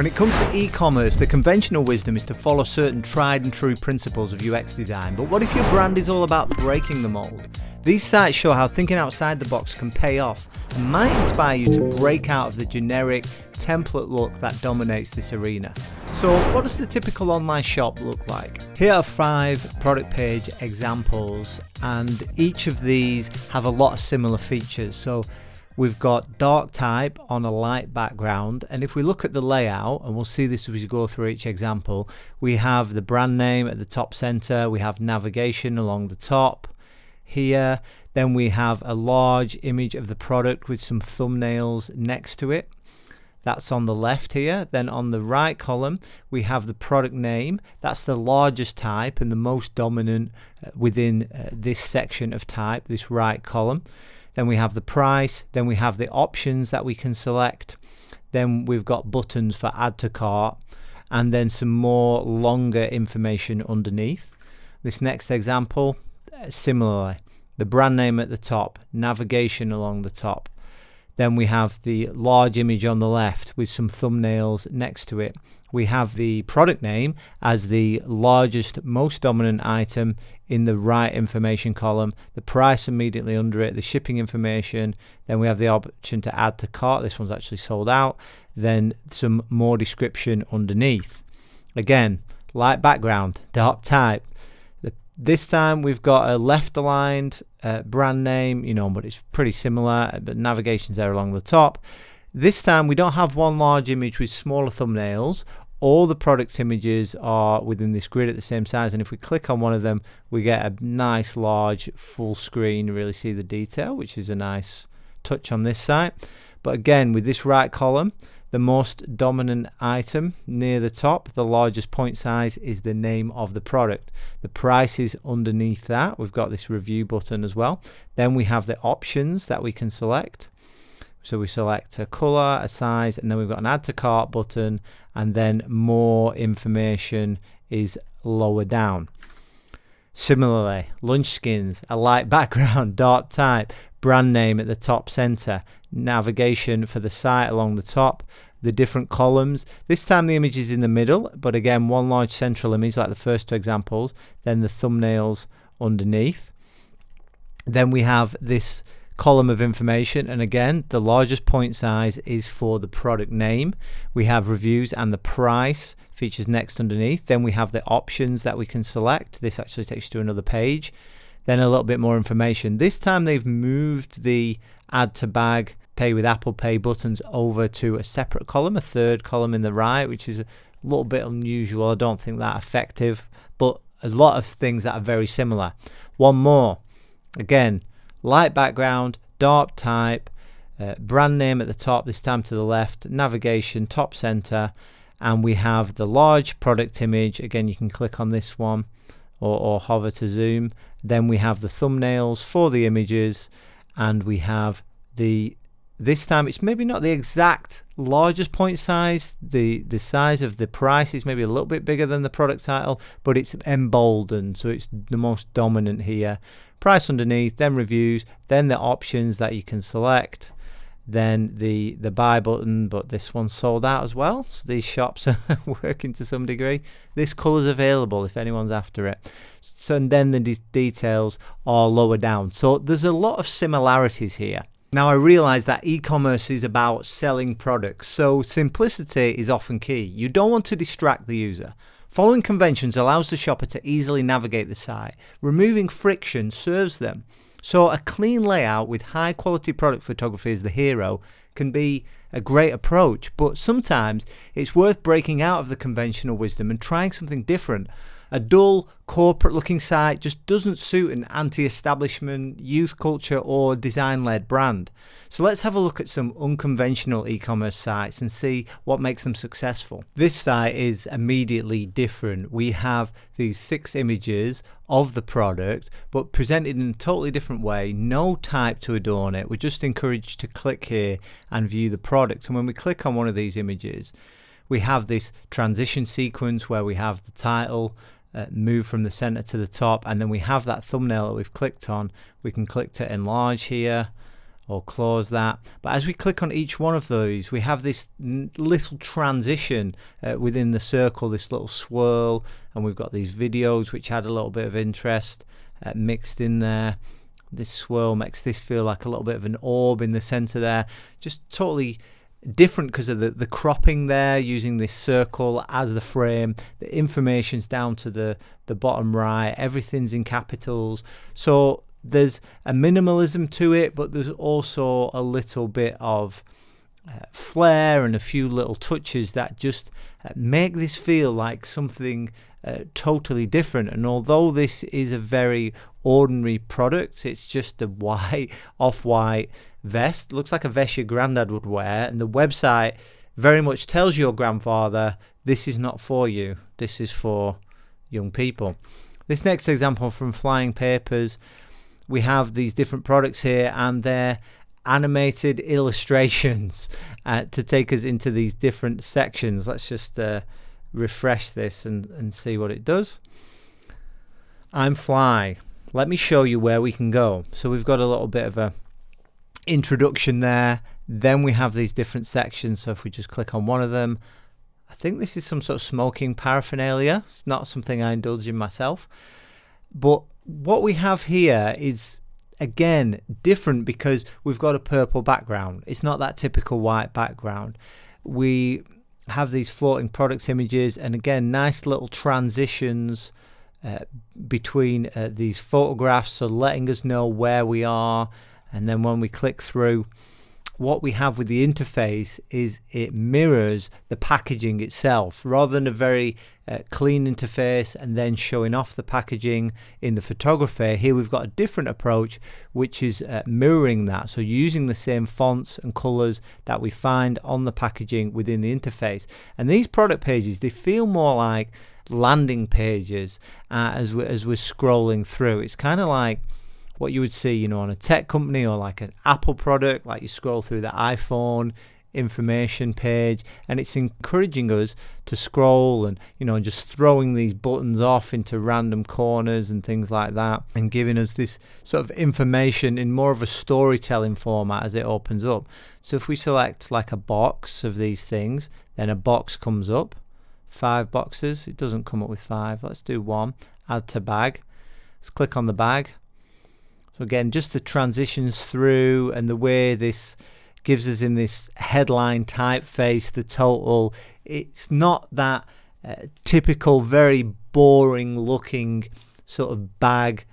When it comes to e-commerce, the conventional wisdom is to follow certain tried and true principles of UX design. But what if your brand is all about breaking the mold? These sites show how thinking outside the box can pay off and might inspire you to break out of the generic template look that dominates this arena. So what does the typical online shop look like? Here are 5 product page examples, and each of these have a lot of similar features. So we've got dark type on a light background, and if we look at the layout, and we'll see this as we go through each example, we have the brand name at the top center, we have navigation along the top here, then we have a large image of the product with some thumbnails next to it. That's on the left here. Then on the right column we have the product name. That's the largest type and the most dominant within this section of type, this right column. Then we have the price, then we have the options that we can select, then we've got buttons for add to cart, and then some more longer information underneath. This next example, similarly, the brand name at the top, navigation along the top. Then we have the large image on the left with some thumbnails next to it. We have the product name as the largest, most dominant item in the right information column, the price immediately under it, the shipping information, then we have the option to add to cart. This one's actually sold out. Then some more description underneath. Again, light background, dark type. This time we've got a left aligned brand name, but it's pretty similar, but navigation's there along the top. This time we don't have one large image with smaller thumbnails. All the product images are within this grid at the same size, and if we click on one of them we get a nice large full screen, really see the detail, which is a nice touch on this site. But again, with this right column, the most dominant item near the top, the largest point size, is the name of the product. The price is underneath that. We've got this review button as well. Then we have the options that we can select. So we select a color, a size, and then we've got an add to cart button, and then more information is lower down. Similarly, lunch skins, a light background, dark type, brand name at the top center, navigation for the site along the top, the different columns. This time the image is in the middle, but again, one large central image like the first 2 examples, then the thumbnails underneath. Then we have this column of information, and again, the largest point size is for the product name. We have reviews and the price features next underneath. Then we have the options that we can select. This actually takes you to another page. Then a little bit more information. This time they've moved the add to bag, pay with Apple Pay buttons over to a separate column, a 3rd column in the right, which is a little bit unusual. I don't think that effective, but a lot of things that are very similar. One more, again, light background, dark type, brand name at the top, this time to the left, navigation top center, and we have the large product image. Again, you can click on this one or hover to zoom. Then we have the thumbnails for the images, and we have this time it's maybe not the exact largest point size. The size of the price is maybe a little bit bigger than the product title, but it's emboldened, so it's the most dominant here. Price underneath, then reviews, then the options that you can select, then the buy button, but this one's sold out as well, so these shops are working to some degree. This color's available if anyone's after it. So, and then the details are lower down, so there's a lot of similarities here. Now, I realize that e-commerce is about selling products, so simplicity is often key. You don't want to distract the user. Following conventions allows the shopper to easily navigate the site. Removing friction serves them. So a clean layout with high quality product photography as the hero can be a great approach, but sometimes it's worth breaking out of the conventional wisdom and trying something different. A dull, corporate looking site just doesn't suit an anti-establishment, youth culture or design-led brand. So let's have a look at some unconventional e-commerce sites and see what makes them successful. This site is immediately different. We have these 6 images of the product, but presented in a totally different way. No type to adorn it. We're just encouraged to click here and view the product. And when we click on one of these images, we have this transition sequence where we have the title, move from the center to the top, and then we have that thumbnail that we've clicked on. We can click to enlarge here, or close that. But as we click on each one of those, we have this little transition within the circle, this little swirl, and we've got these videos which add a little bit of interest mixed in there. This swirl makes this feel like a little bit of an orb in the center there, just totally different because of the cropping there, using this circle as the frame. The information's down to the bottom right, everything's in capitals, so there's a minimalism to it, but there's also a little bit of flair and a few little touches that just make this feel like something totally different. And although this is a very ordinary product, it's just a white, off-white vest. Looks like a vest your granddad would wear, and the website very much tells your grandfather, this is not for you, this is for young people. This next example from Flyingpapers, we have these different products here, and they're animated illustrations to take us into these different sections. Let's just refresh this and see what it does. I'm Fly. Let me show you where we can go. So we've got a little bit of a introduction there. Then we have these different sections. So if we just click on one of them, I think this is some sort of smoking paraphernalia. It's not something I indulge in myself. But what we have here is, again, different because we've got a purple background. It's not that typical white background. We have these floating product images, and again, nice little transitions between these photographs, so letting us know where we are. And then when we click through, what we have with the interface is it mirrors the packaging itself, rather than a very clean interface and then showing off the packaging in the photography. Here we've got a different approach, which is mirroring that, so using the same fonts and colors that we find on the packaging within the interface. And these product pages, they feel more like landing pages as we're scrolling through. It's kind of like what you would see, you know, on a tech company or like an Apple product, like you scroll through the iPhone information page, and it's encouraging us to scroll and, you know, just throwing these buttons off into random corners and things like that, and giving us this sort of information in more of a storytelling format as it opens up. So if we select like a box of these things, then a box comes up. 5 boxes. It doesn't come up with 5. Let's do 1. Add to bag. Let's click on the bag. So again, just the transitions through and the way this gives us in this headline typeface the total. It's not that typical, very boring looking sort of bag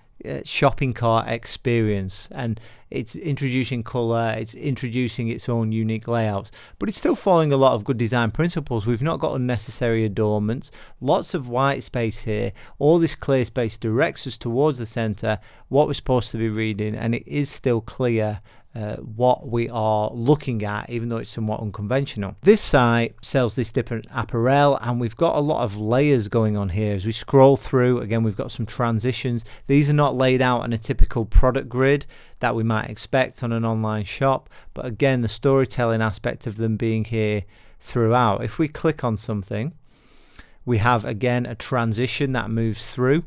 shopping cart experience, and it's introducing color, it's introducing its own unique layouts, but it's still following a lot of good design principles. We've not got unnecessary adornments, lots of white space here. All this clear space directs us towards the center, what we're supposed to be reading, and it is still clear what we are looking at, even though it's somewhat unconventional. This site sells this different apparel, and we've got a lot of layers going on here. As we scroll through, again, we've got some transitions. These are not laid out in a typical product grid that we might expect on an online shop, but again, the storytelling aspect of them being here throughout. If we click on something, we have again a transition that moves through.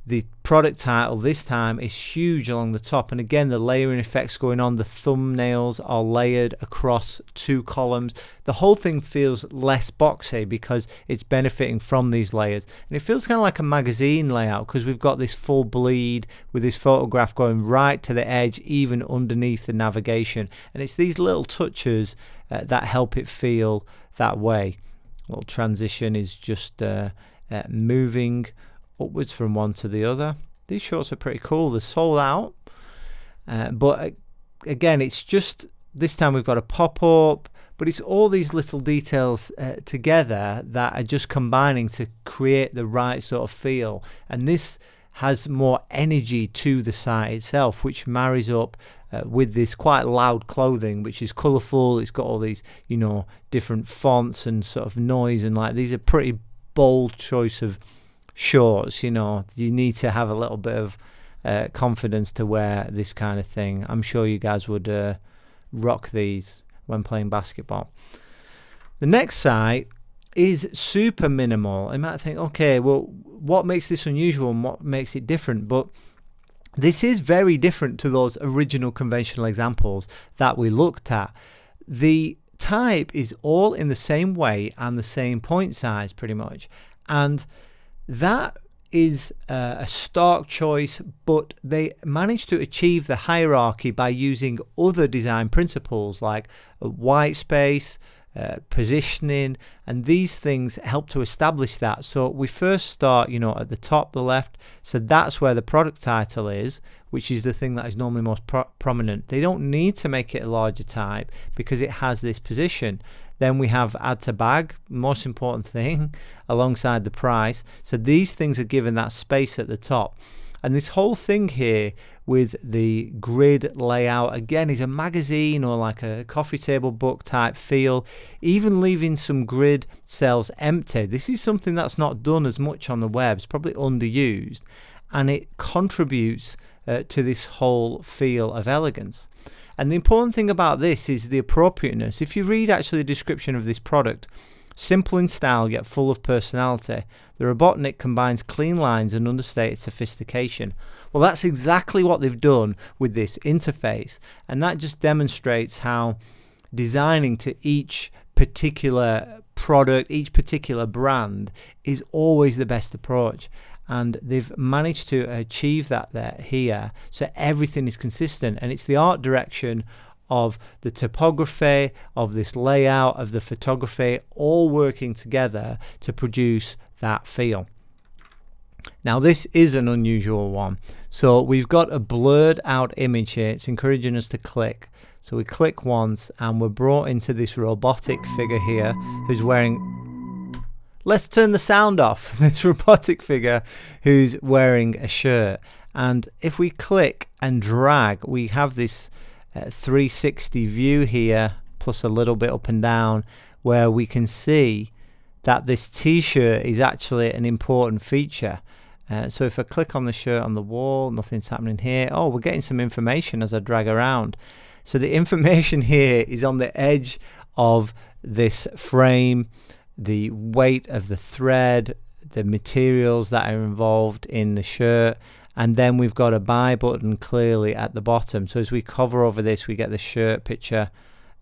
The product title this time is huge along the top, and again the layering effects going on. The thumbnails are layered across 2 columns. The whole thing feels less boxy because it's benefiting from these layers, and it feels kind of like a magazine layout because we've got this full bleed with this photograph going right to the edge, even underneath the navigation, and it's these little touches that help it feel that way. Little transition is just moving upwards from one to the other. These shorts are pretty cool. They're sold out, but again, it's just this time we've got a pop-up, but it's all these little details together that are just combining to create the right sort of feel, and this has more energy to the site itself, which marries up with this quite loud clothing, which is colourful. It's got all these, you know, different fonts and sort of noise, and like these are pretty bold choice of shorts. You know, you need to have a little bit of confidence to wear this kind of thing. I'm sure you guys would rock these when playing basketball. The next site is super minimal. I might think, okay, well, what makes this unusual and what makes it different? But This is very different to those original conventional examples that we looked at. The type is all in the same way and the same point size pretty much, and that is a stark choice, but they managed to achieve the hierarchy by using other design principles like white space, positioning, and these things help to establish that. So we first start, at the top, the left, so that's where the product title is, which is the thing that is normally most prominent. They don't need to make it a larger type because it has this position. Then we have add to bag, most important thing, alongside the price. So these things are given that space at the top. And this whole thing here with the grid layout, again, is a magazine or like a coffee table book type feel, even leaving some grid cells empty. This is something that's not done as much on the web. It's probably underused, and it contributes to this whole feel of elegance. And the important thing about this is the appropriateness. If you read actually the description of this product, simple in style yet full of personality, the Robotnik combines clean lines and understated sophistication. Well, that's exactly what they've done with this interface, and that just demonstrates how designing to each particular product, each particular brand, is always the best approach. And they've managed to achieve that here, so everything is consistent, and it's the art direction of the typography, of this layout, of the photography, all working together to produce that feel. Now this is an unusual one. So we've got a blurred out image here. It's encouraging us to click. So we click once and we're brought into this robotic figure here who's wearing... Let's turn the sound off. This robotic figure who's wearing a shirt. And if we click and drag, we have this 360 view here, plus a little bit up and down, where we can see that this t-shirt is actually an important feature. So if I click on the shirt on the wall, nothing's happening here. Oh, we're getting some information as I drag around. So the information here is on the edge of this frame, the weight of the thread, the materials that are involved in the shirt, and then we've got a buy button clearly at the bottom. So as we hover over this, we get the shirt picture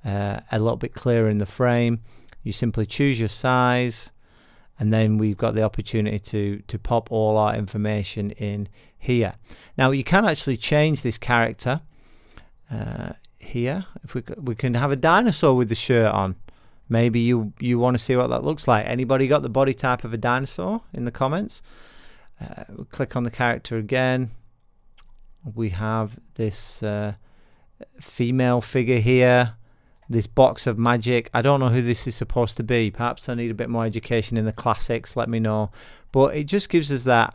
a little bit clearer in the frame. You simply choose your size, and then we've got the opportunity to pop all our information in here. Now you can actually change this character here. If we can have a dinosaur with the shirt on. Maybe you want to see what that looks like. Anybody got the body type of a dinosaur in the comments? We'll click on the character again. We have this female figure here, this box of magic. I don't know who this is supposed to be. Perhaps I need a bit more education in the classics, let me know. But it just gives us that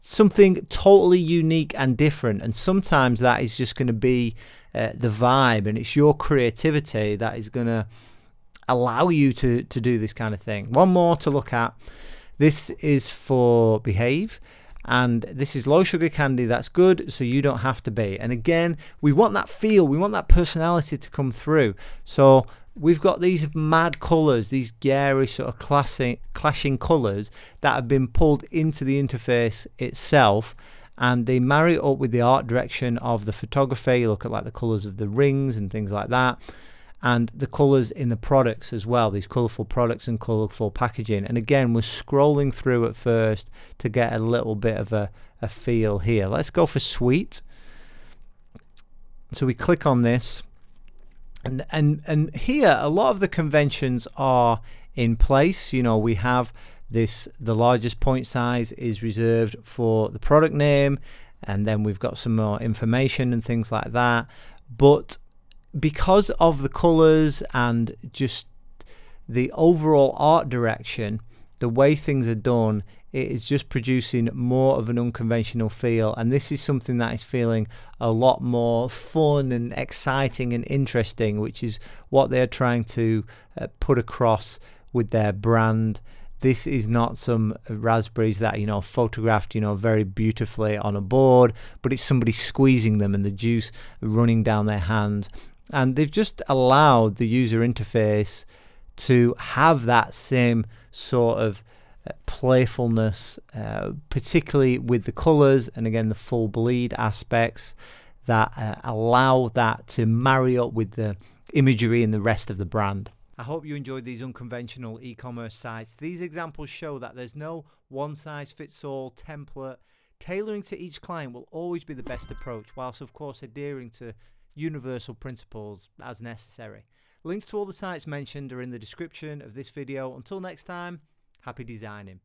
something totally unique and different, and sometimes that is just going to be the vibe, and it's your creativity that is going to allow you to do this kind of thing. One more to look at. This is for Behave, and this is low sugar candy. That's good, so you don't have to be. And again, we want that feel, we want that personality to come through. So we've got these mad colors, these garish sort of clashing colors that have been pulled into the interface itself, and they marry up with the art direction of the photography. You look at like the colors of the rings and things like that, and the colors in the products as well, these colorful products and colorful packaging. And again, we're scrolling through at first to get a little bit of a feel here. Let's go for sweet. So we click on this, and here a lot of the conventions are in place. We have this, the largest point size is reserved for the product name, and then we've got some more information and things like that. But because of the colors and just the overall art direction, the way things are done, it is just producing more of an unconventional feel, and this is something that is feeling a lot more fun and exciting and interesting, which is what they're trying to put across with their brand. This is not some raspberries that photographed very beautifully on a board, but it's somebody squeezing them and the juice running down their hand. And they've just allowed the user interface to have that same sort of playfulness, particularly with the colours and again the full bleed aspects that allow that to marry up with the imagery and the rest of the brand. I hope you enjoyed these unconventional e-commerce sites. These examples show that there's no one-size-fits-all template. Tailoring to each client will always be the best approach, whilst of course adhering to universal principles as necessary. Links to all the sites mentioned are in the description of this video. Until next time, happy designing.